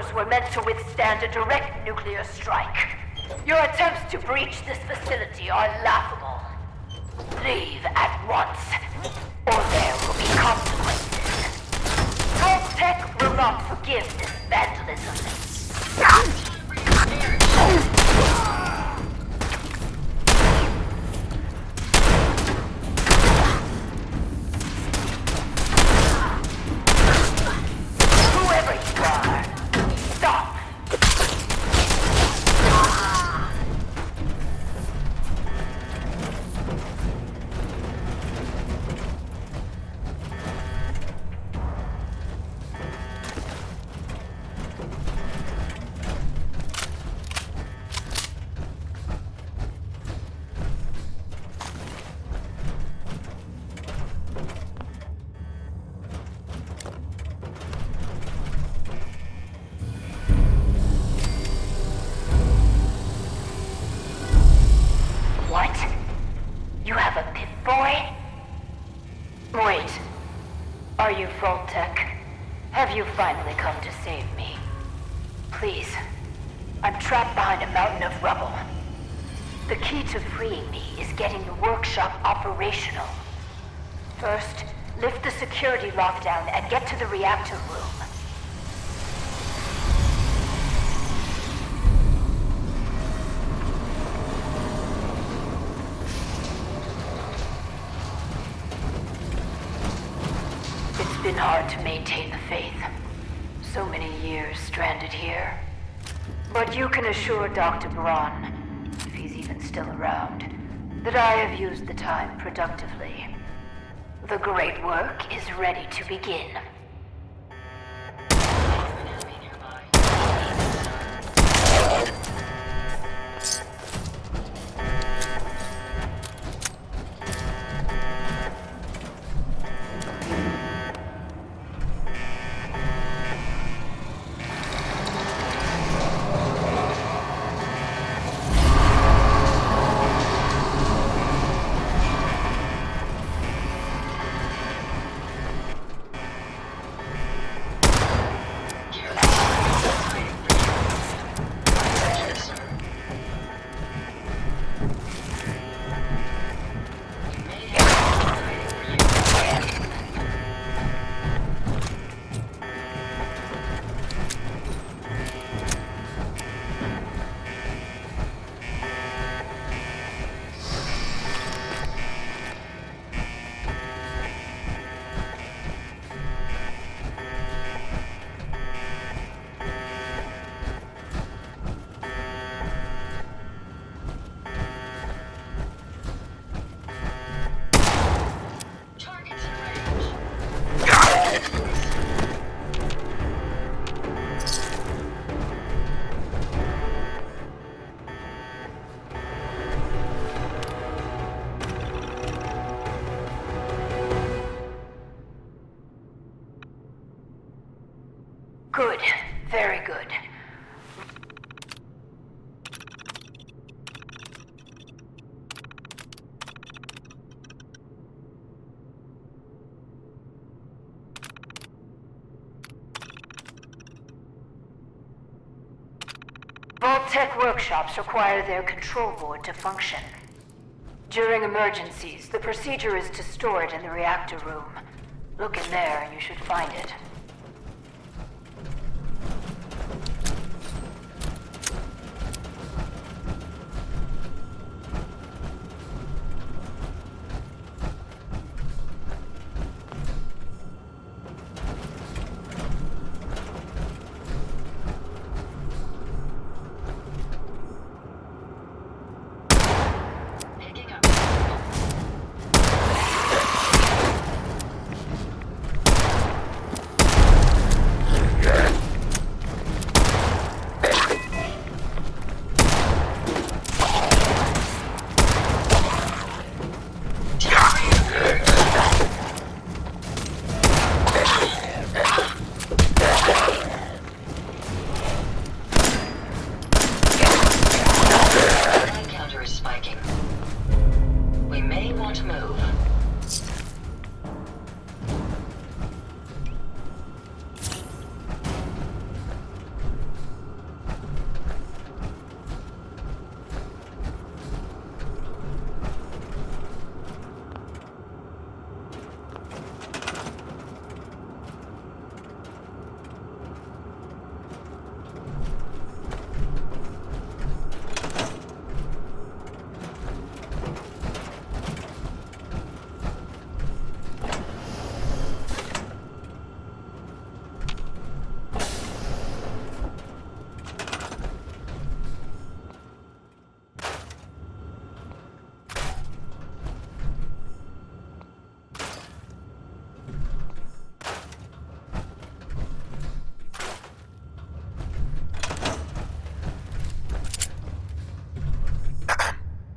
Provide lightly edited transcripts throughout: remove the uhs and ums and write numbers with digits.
doors were meant to withstand a direct nuclear strike. Your attempts to breach this facility are laughable. Leave at once, or there will be consequences. Vault-Tec will not forgive this vandalism. Whoever you are, stop! What? You have a Pip-Boy? Wait. Are you Vault-Tec? Have you finally come to save me? Please. I'm trapped behind a mountain of rubble. The key to freeing me is getting the workshop operational. First, lift the security lockdown and get to the reactor room. It's been hard to maintain the faith. So many years stranded here. But you can assure Dr. Braun, if he's even still around, that I have used the time productively. The great work is ready to begin. Good. Very good. Vault-Tec workshops require their control board to function. During emergencies, the procedure is to store it in the reactor room. Look in there and you should find it.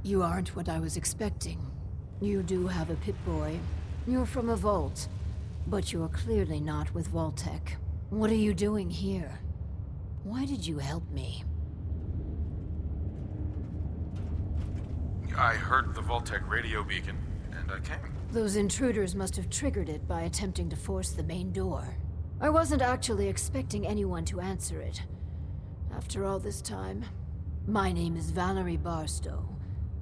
You aren't what I was expecting. You do have a Pip-Boy. You're from a vault. But you're clearly not with Vault-Tec. What are you doing here? Why did you help me? I heard the Vault-Tec radio beacon, and I came. Those intruders must have triggered it by attempting to force the main door. I wasn't actually expecting anyone to answer it. After all this time, my name is Valerie Barstow,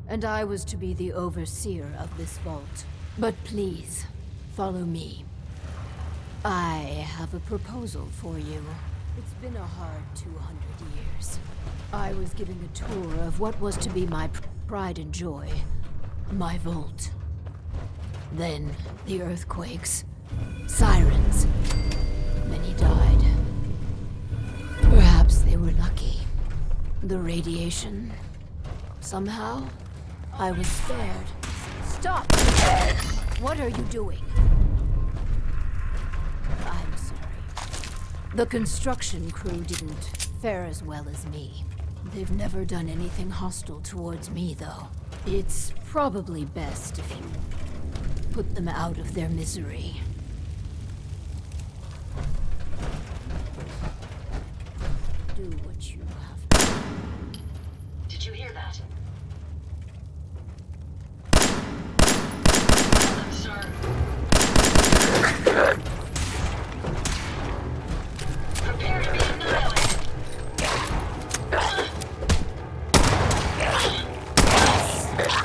and I was to be the overseer of this vault. But please, follow me. I have a proposal for you. It's been a hard 200 years. I was giving a tour of what was to be my pride and joy, my vault. Then, the earthquakes, sirens. Many died. Perhaps they were lucky. The radiation. Somehow, I was spared. Stop! What are you doing? I'm sorry. The construction crew didn't fare as well as me. They've never done anything hostile towards me, though. It's probably best if you put them out of their misery. Do what you have to. Did you hear that? I'm sorry. Prepare to be annihilated.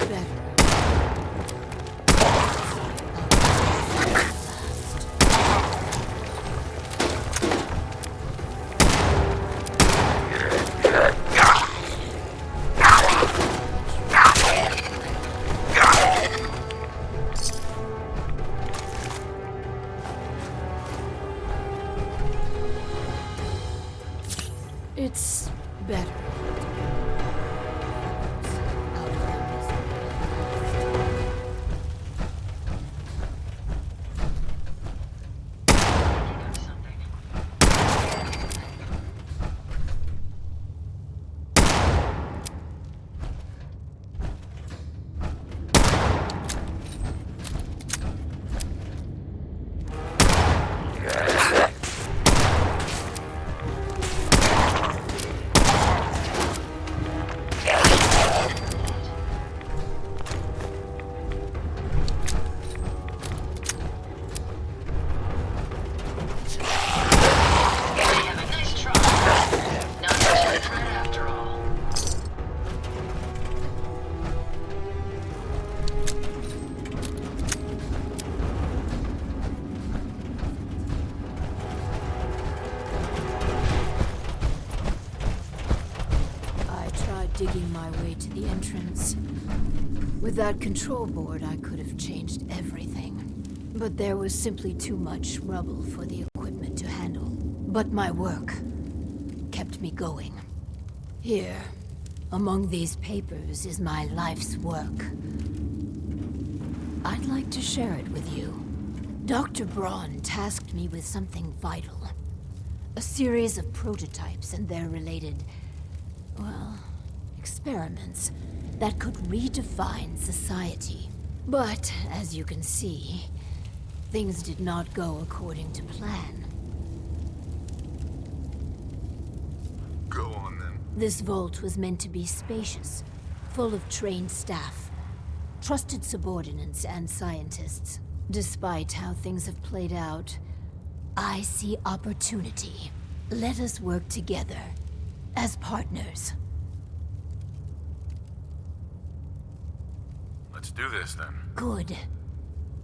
Better. It's better. Digging my way to the entrance. With that control board, I could have changed everything. But there was simply too much rubble for the equipment to handle. But my work kept me going. Here, among these papers, is my life's work. I'd like to share it with you. Dr. Braun tasked me with something vital. A series of prototypes and their related, well, experiments that could redefine society. But, as you can see, things did not go according to plan. Go on, then. This vault was meant to be spacious, full of trained staff, trusted subordinates and scientists. Despite how things have played out, I see opportunity. Let us work together, as partners. Let's do this, then. Good.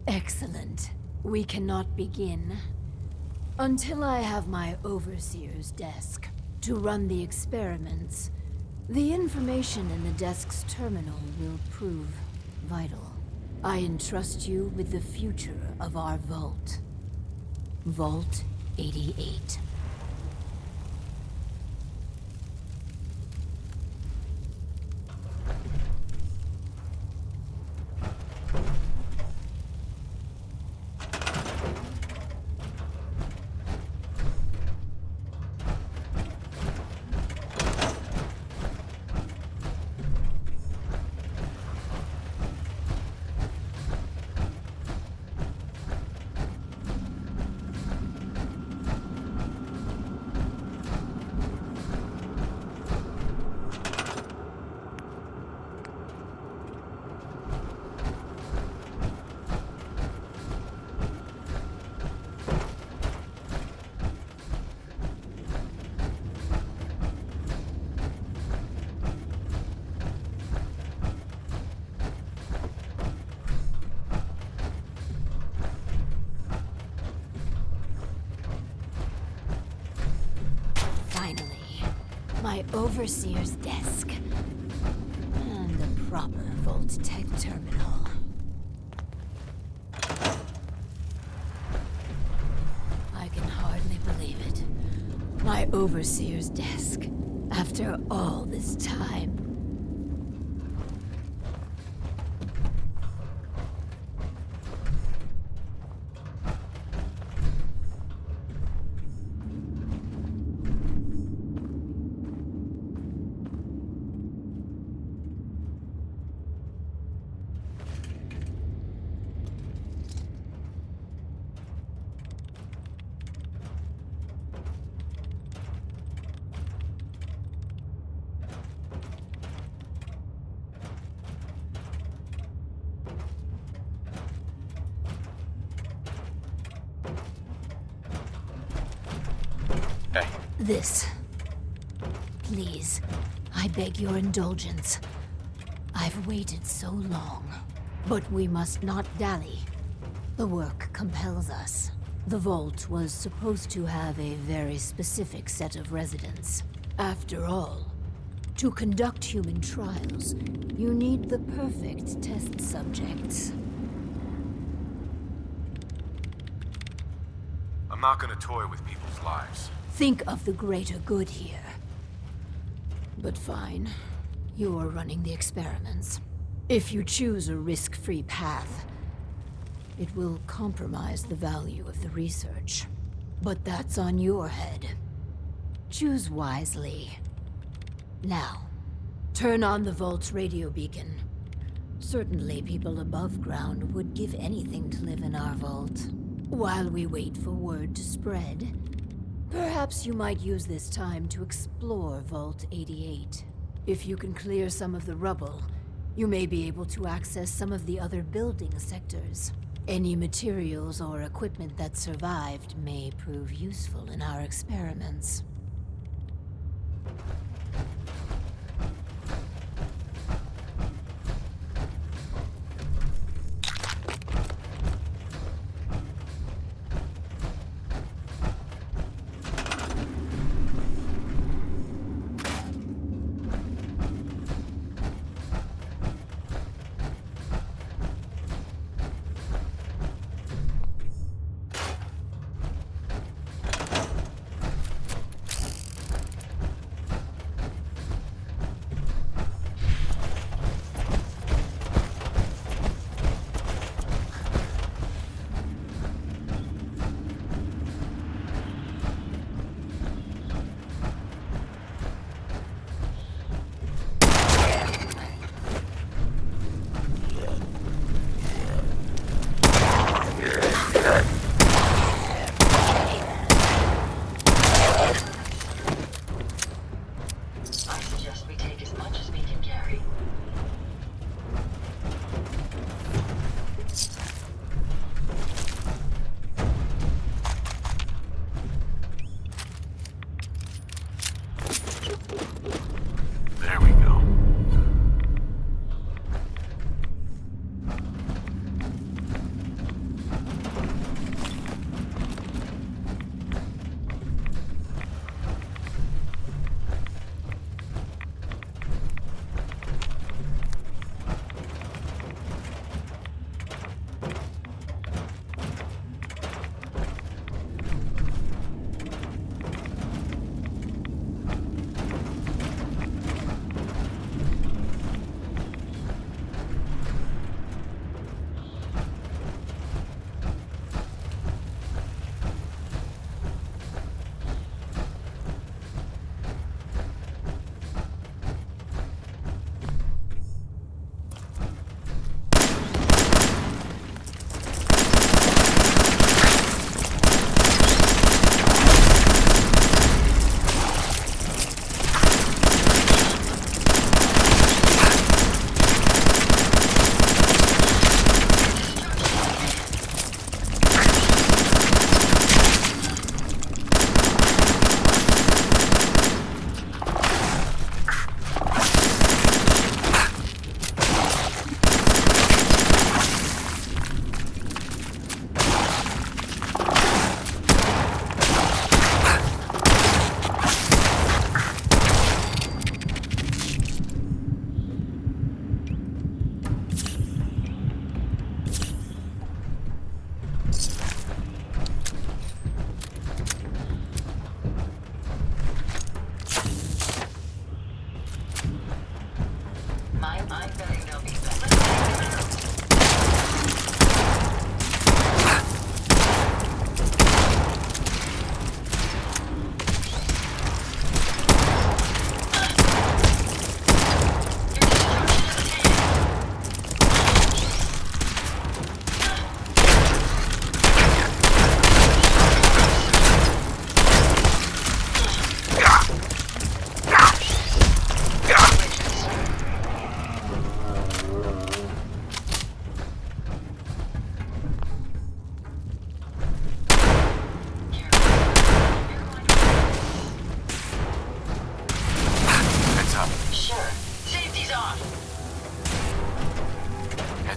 Excellent. We cannot begin until I have my overseer's desk to run the experiments. The information in the desk's terminal will prove vital. I entrust you with the future of our vault. Vault 88. my overseer's desk, and a proper Vault-Tec terminal. I can hardly believe it. My overseer's desk, after all this time. Hey, This. Please, I beg your indulgence. I've waited so long. But we must not dally. The work compels us. The vault was supposed to have a very specific set of residents. After all, to conduct human trials, you need the perfect test subjects. I'm not gonna toy with people's lives. Think of the greater good here. But fine, you're running the experiments. If you choose a risk-free path, it will compromise the value of the research. But that's on your head. Choose wisely. Now, turn on the Vault's radio beacon. Certainly people above ground would give anything to live in our vault. While we wait for word to spread, perhaps you might use this time to explore Vault 88. If you can clear some of the rubble, you may be able to access some of the other building sectors. Any materials or equipment that survived may prove useful in our experiments.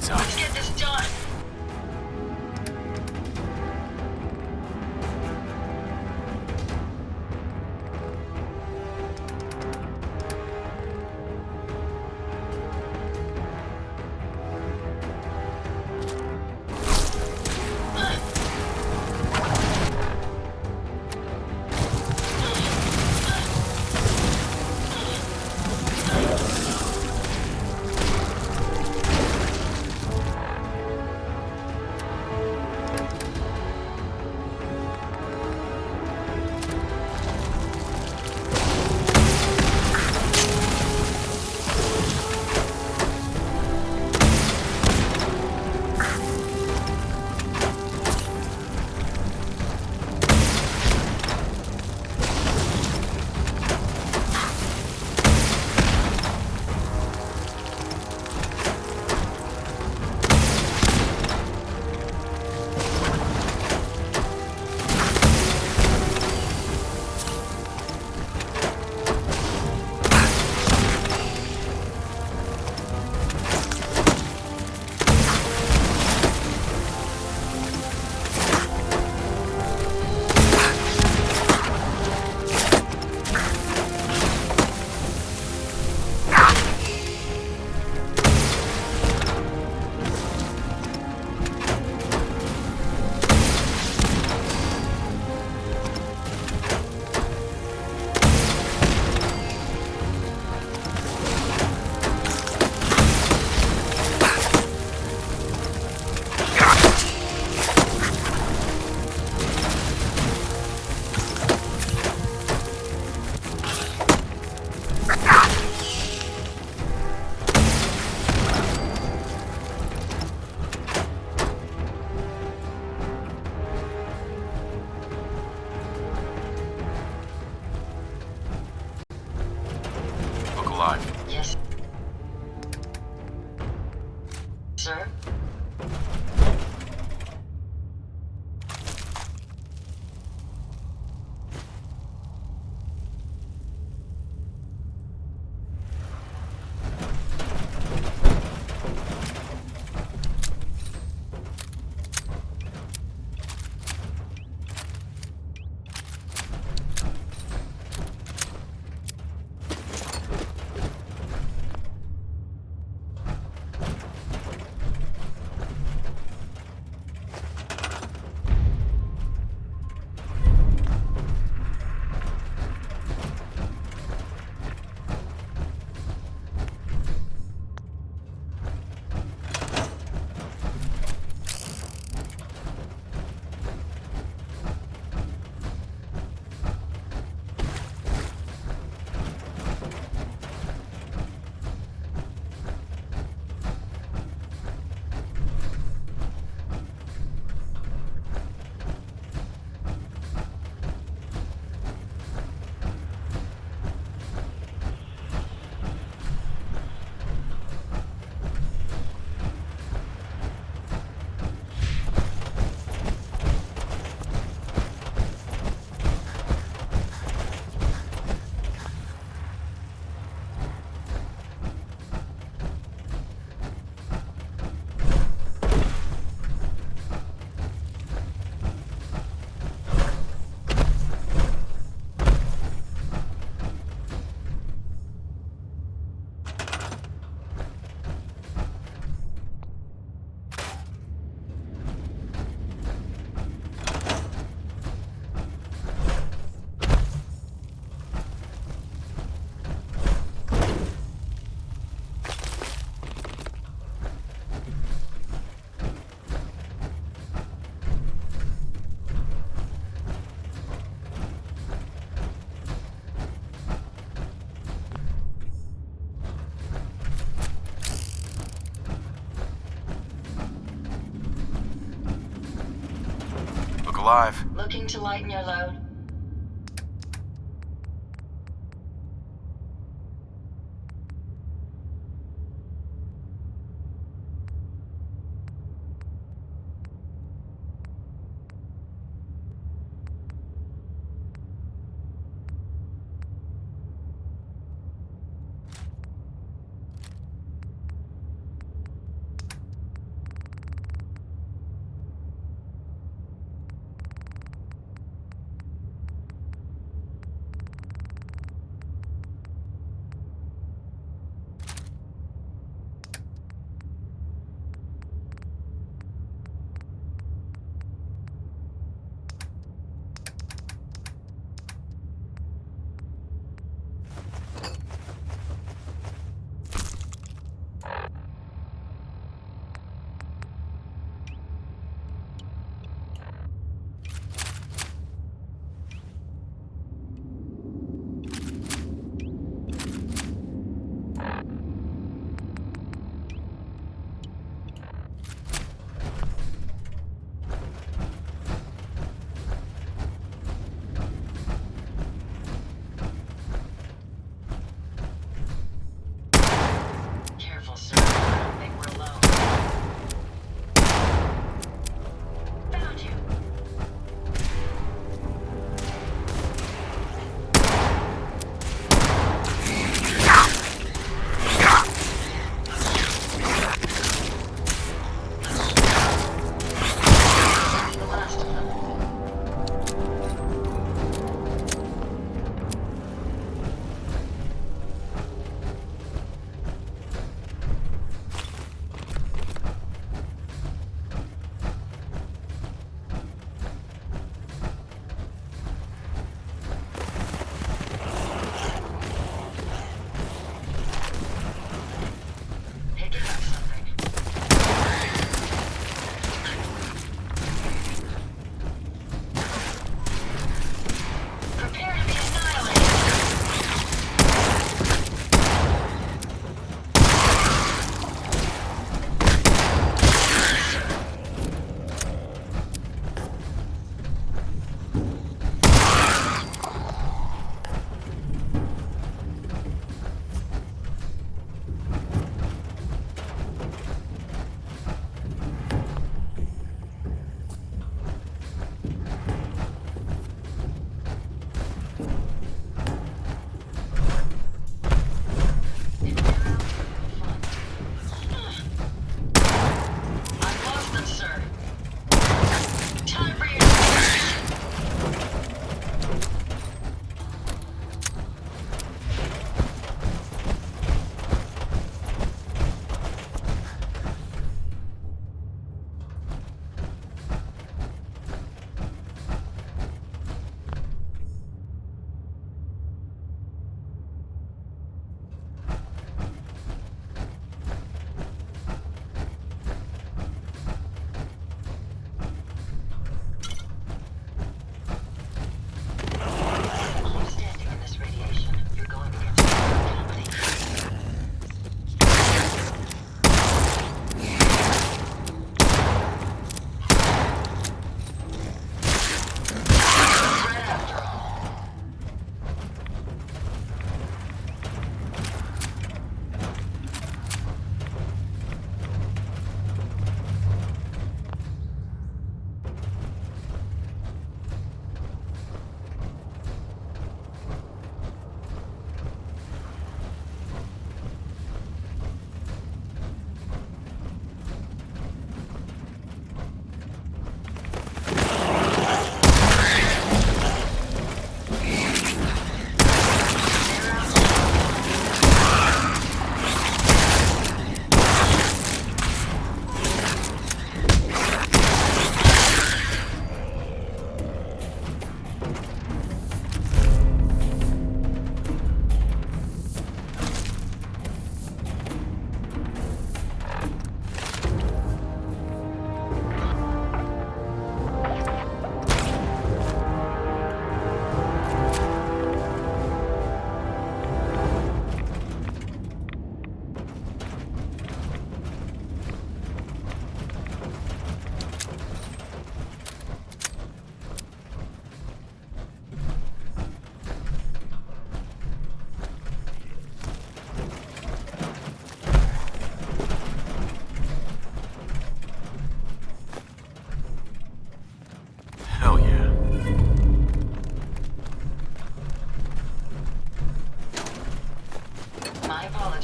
Lights out. Let's get this done. Look alive. Yes. Sir? Look alive. Looking to lighten your load?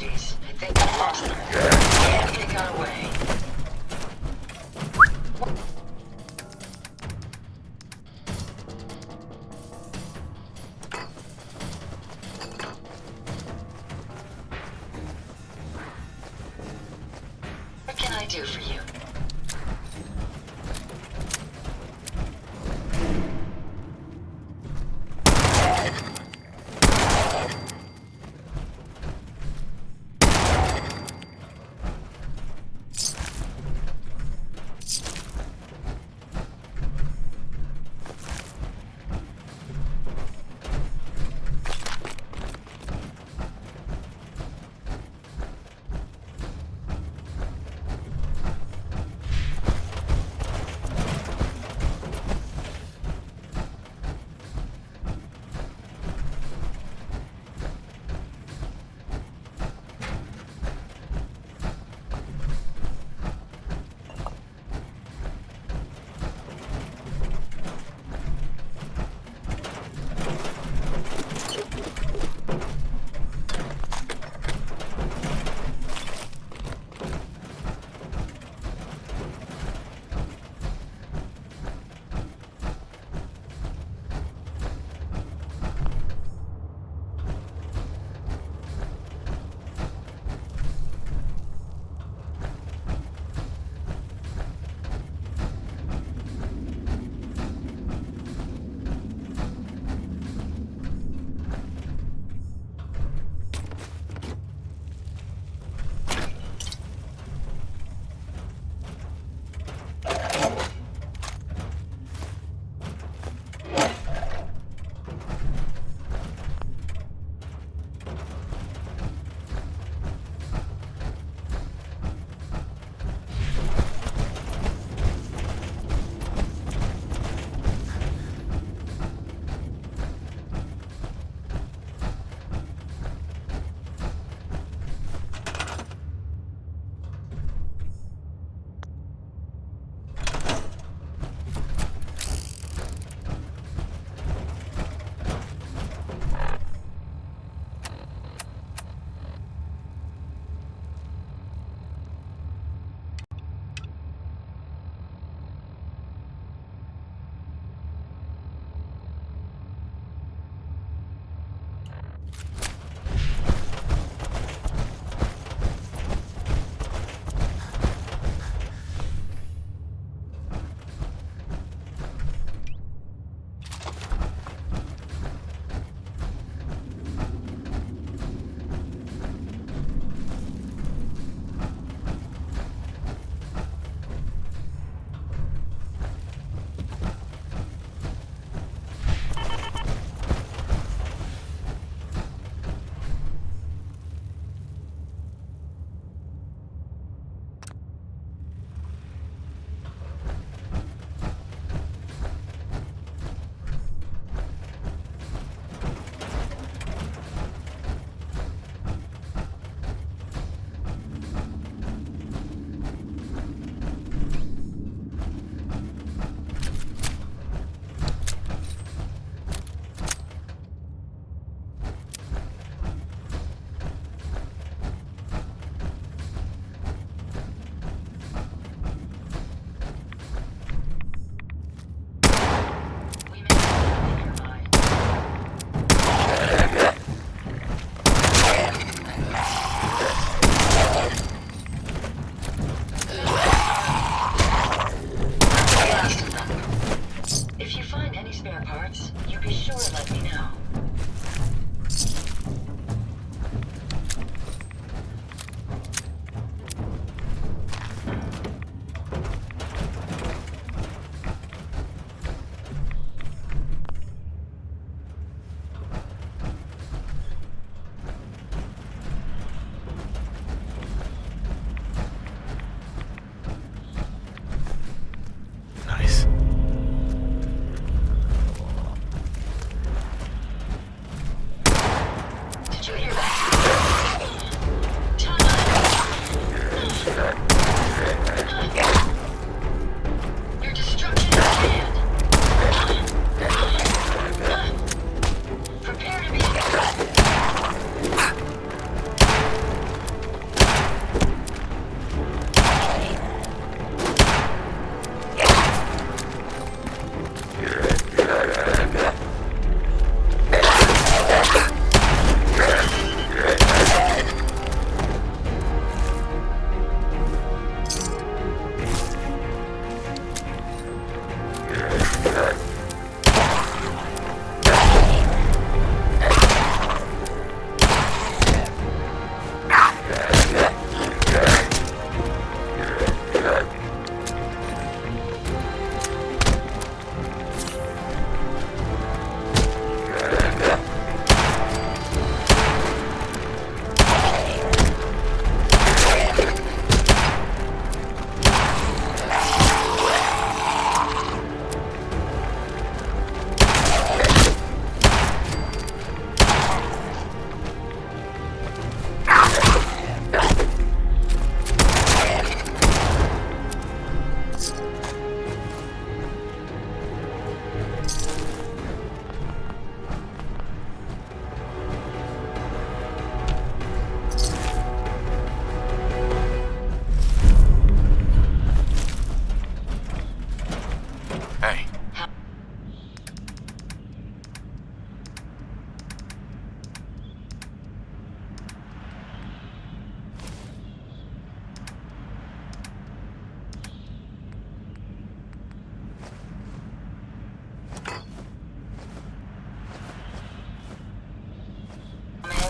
Apologies. I think I lost them. I think they got away. What can I do for you?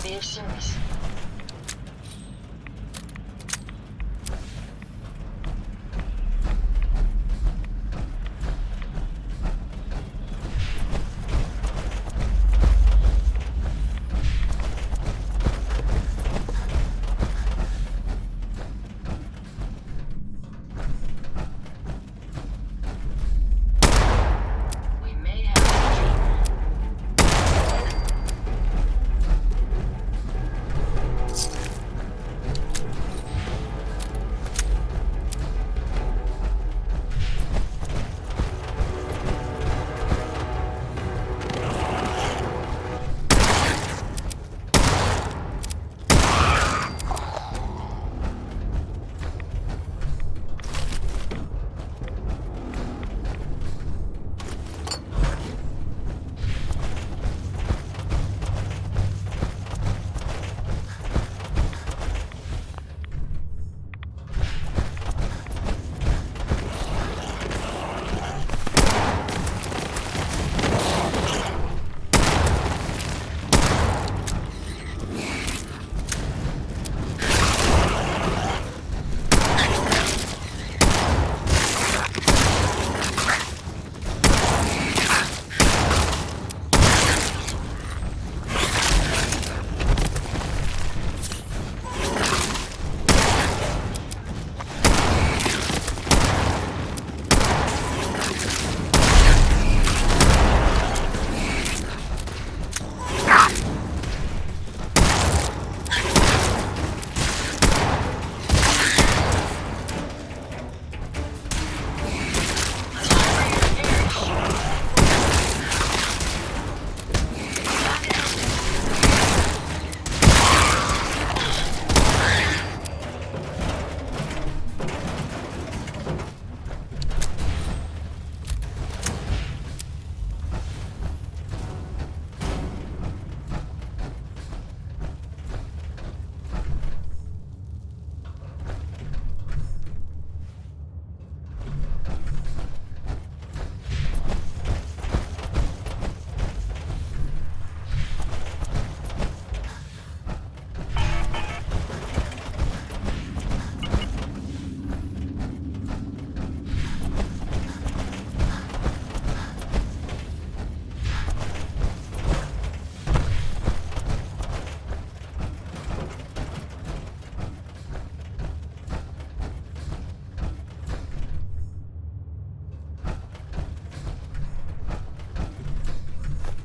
be of service. We may have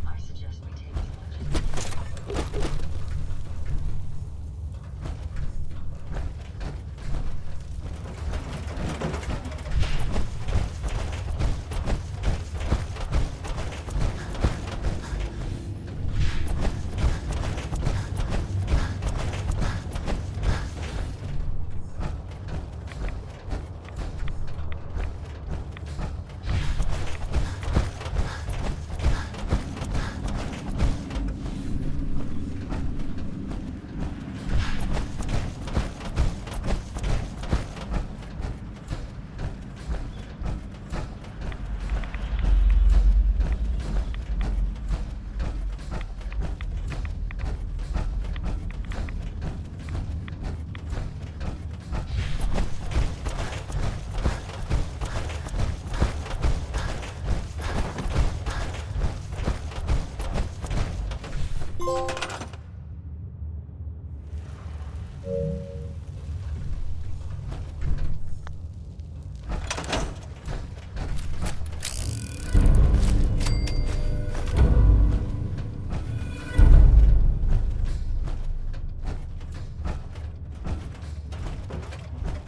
I suggest we take as much as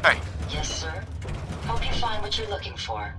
Hey, Yes, sir. Hope you find what you're looking for.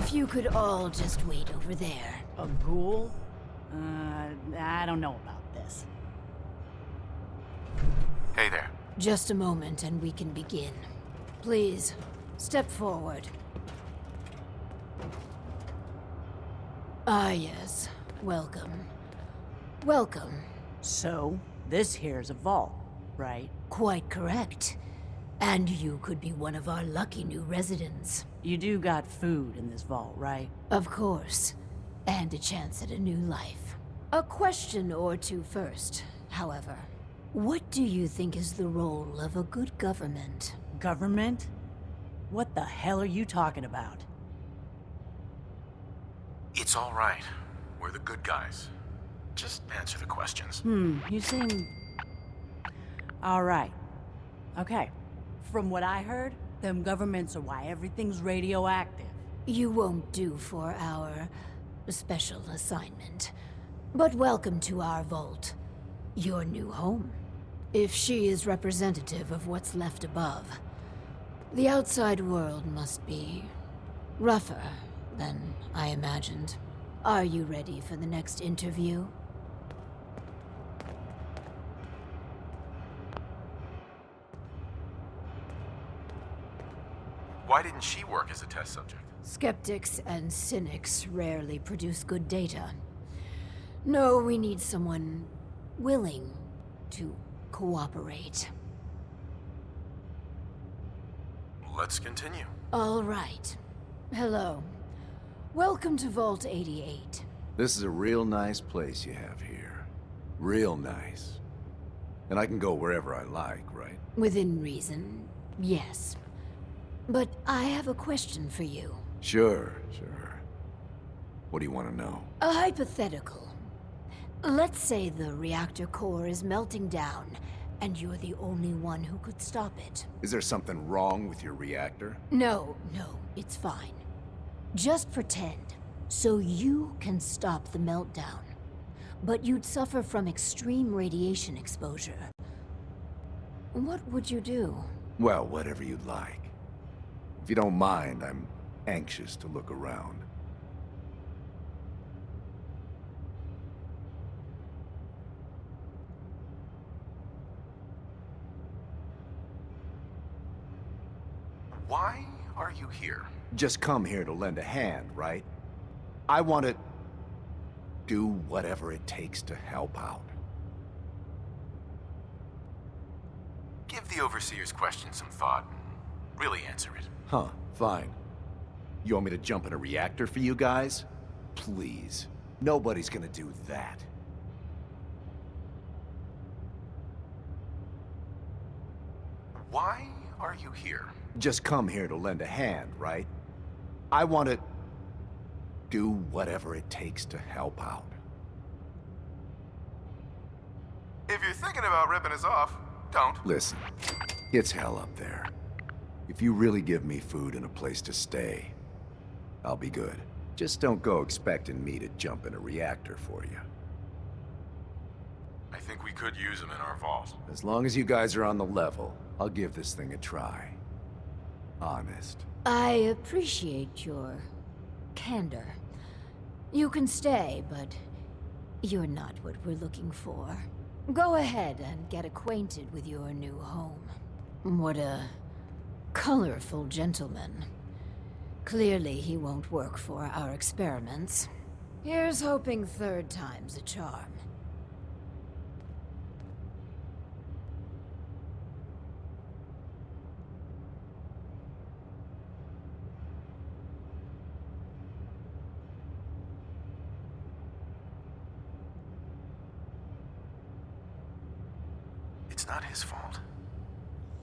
If you could all just wait over there. A ghoul? I don't know about this. Hey there. Just a moment and we can begin. Please, step forward. Ah, yes. Welcome. Welcome. So, this here's a vault, right? Quite correct. And you could be one of our lucky new residents. You do got food in this vault, right? Of course. And a chance at a new life. A question or two first, however. What do you think is the role of a good government? Government? What the hell are you talking about? It's all right. We're the good guys. Just answer the questions. You seem... Alright. Okay. From what I heard, them governments are why everything's radioactive. You won't do for our special assignment. But welcome to our vault. Your new home. If she is representative of what's left above, the outside world must be rougher than I imagined. Are you ready for the next interview? Why didn't she work as a test subject? Skeptics and cynics rarely produce good data. No, we need someone willing to cooperate. Let's continue. All right. Hello. Welcome to Vault 88. This is a real nice place you have here. Real nice. And I can go wherever I like, right? Within reason, yes. But I have a question for you. Sure. What do you want to know? A hypothetical. Let's say the reactor core is melting down, and you're the only one who could stop it. Is there something wrong with your reactor? No, it's fine. Just pretend, so you can stop the meltdown. But you'd suffer from extreme radiation exposure. What would you do? Well, whatever you'd like. If you don't mind, I'm anxious to look around. Why are you here? Just come here to lend a hand, right? I want to do whatever it takes to help out. Give the Overseer's question some thought. Really answer it. Huh, fine. You want me to jump in a reactor for you guys? Please. Nobody's gonna do that. Why are you here? Just come here to lend a hand, right? I want to do whatever it takes to help out. If you're thinking about ripping us off, don't. Listen, it's hell up there. If you really give me food and a place to stay, I'll be good. Just don't go expecting me to jump in a reactor for you. I think we could use them in our vault. As long as you guys are on the level, I'll give this thing a try. Honest. I appreciate your candor. You can stay, but you're not what we're looking for. Go ahead and get acquainted with your new home. What a colorful gentleman. Clearly he won't work for our experiments. Here's hoping third time's a charm. It's not his fault.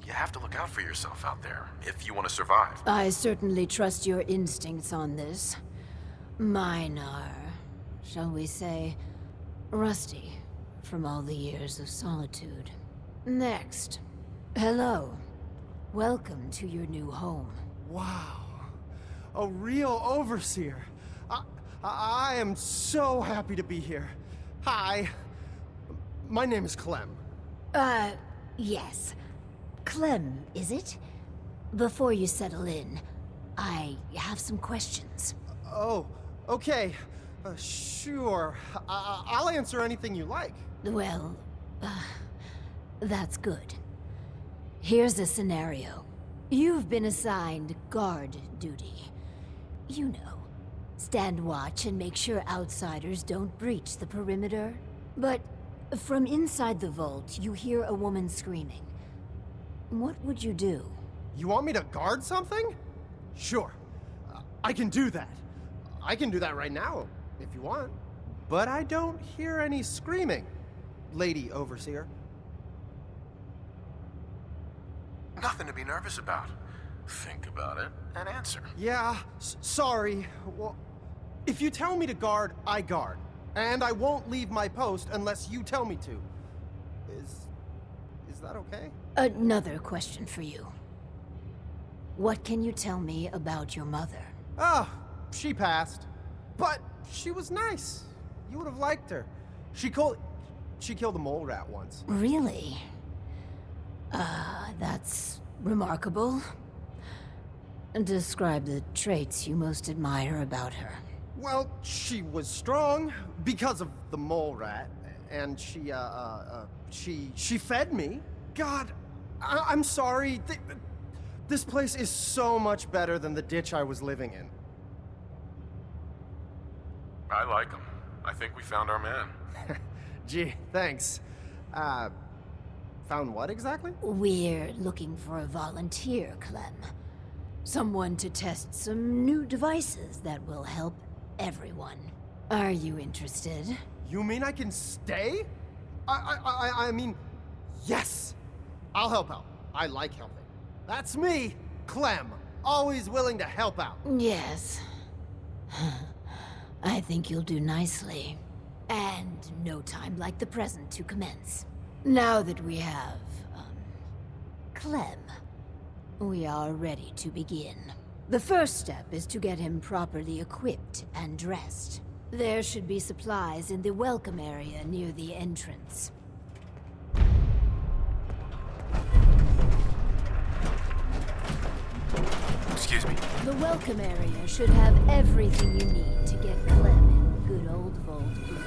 You have to look out for yourself out there, if you want to survive. I certainly trust your instincts on this. Mine are, shall we say, rusty from all the years of solitude. Next. Hello. Welcome to your new home. Wow. A real overseer. I am so happy to be here. Hi. My name is Clem. Yes. Clem, is it? Before you settle in, I have some questions. Oh, okay. Sure. I'll answer anything you like. Well, that's good. Here's a scenario. You've been assigned guard duty. You know, stand watch and make sure outsiders don't breach the perimeter. But from inside the vault, you hear a woman screaming. What would you do? You want me to guard something? Sure. I can do that. I can do that right now, if you want. But I don't hear any screaming, Lady Overseer. Nothing to be nervous about. Think about it and answer. Yeah, sorry. Well, if you tell me to guard, I guard. And I won't leave my post unless you tell me to. Is that okay? Another question for you. What can you tell me about your mother? Oh, she passed. But she was nice. You would have liked her. She killed a mole rat once. Really? That's remarkable. Describe the traits you most admire about her. Well, she was strong because of the mole rat, and she fed me. God, I'm sorry. This place is so much better than the ditch I was living in. I like him. I think we found our man. Gee, thanks. Found what exactly? We're looking for a volunteer, Clem. Someone to test some new devices that will help everyone. Are you interested? You mean I can stay? I mean, yes! I'll help out. I like helping. That's me, Clem. Always willing to help out. Yes. I think you'll do nicely. And no time like the present to commence. Now that we have, Clem, we are ready to begin. The first step is to get him properly equipped and dressed. There should be supplies in the welcome area near the entrance. Excuse me. The welcome area should have everything you need to get Clem in good old Vault Boot.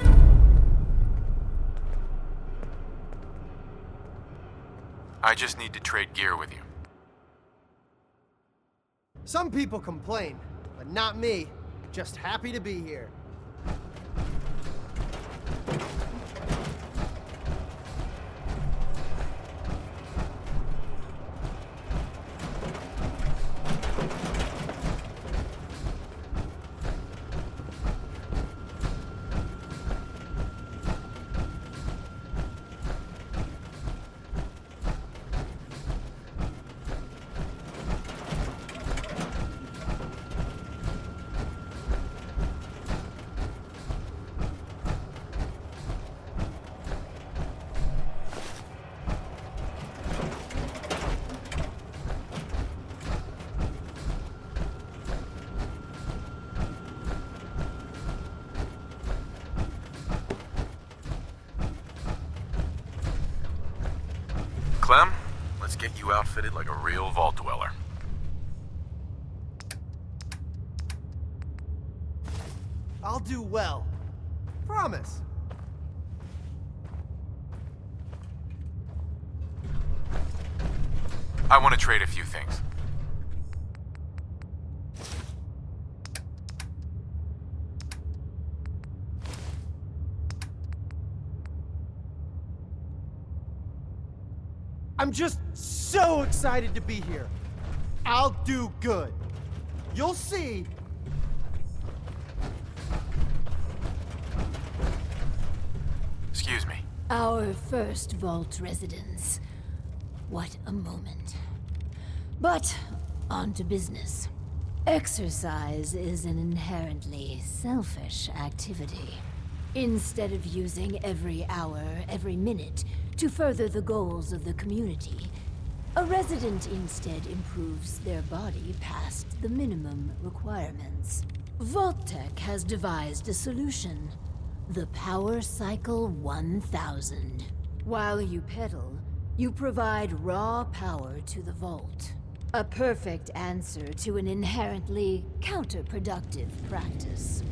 I just need to trade gear with you. Some people complain, but not me. Just happy to be here. Clem, let's get you outfitted like a real vault dweller. I'll do well. Promise. I want to trade a few things. I'm just so excited to be here. I'll do good. You'll see. Excuse me. Our first vault residence. What a moment. But, on to business. Exercise is an inherently selfish activity. Instead of using every hour, every minute, to further the goals of the community, a resident instead improves their body past the minimum requirements. Vault-Tec has devised a solution. The Power Cycle 1000. While you pedal, you provide raw power to the vault. A perfect answer to an inherently counterproductive practice.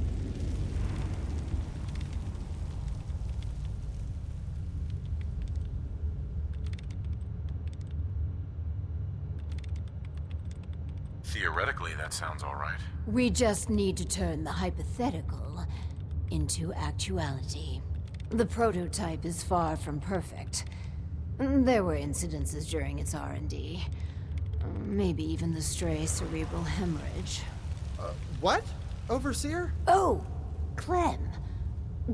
Theoretically, that sounds all right. We just need to turn the hypothetical into actuality. The prototype is far from perfect. There were incidences during its R&D. Maybe even the stray cerebral hemorrhage. What? Overseer? Oh, Clem.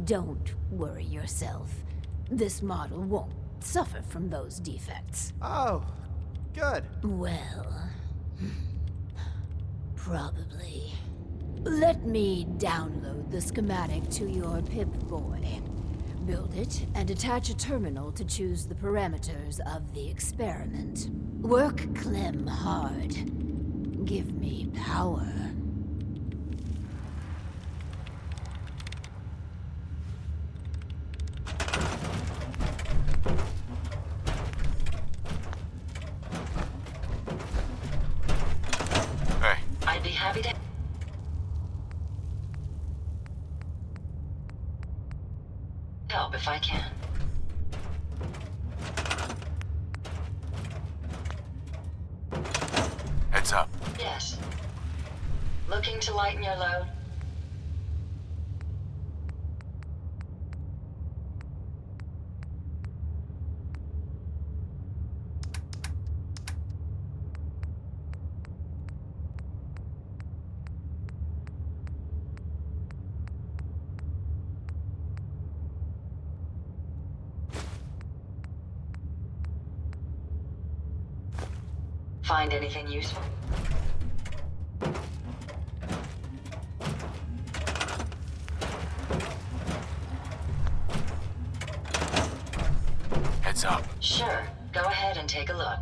Don't worry yourself. This model won't suffer from those defects. Oh, good. Well, probably. Let me download the schematic to your Pip-Boy. Build it and attach a terminal to choose the parameters of the experiment. Work Clem hard. Give me power. Hey, I'd be happy to help if I can. heads up. Yes. Looking to lighten your load? Find anything useful? Heads up. Sure. Go ahead and take a look.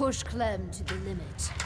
Push Clem to the limit.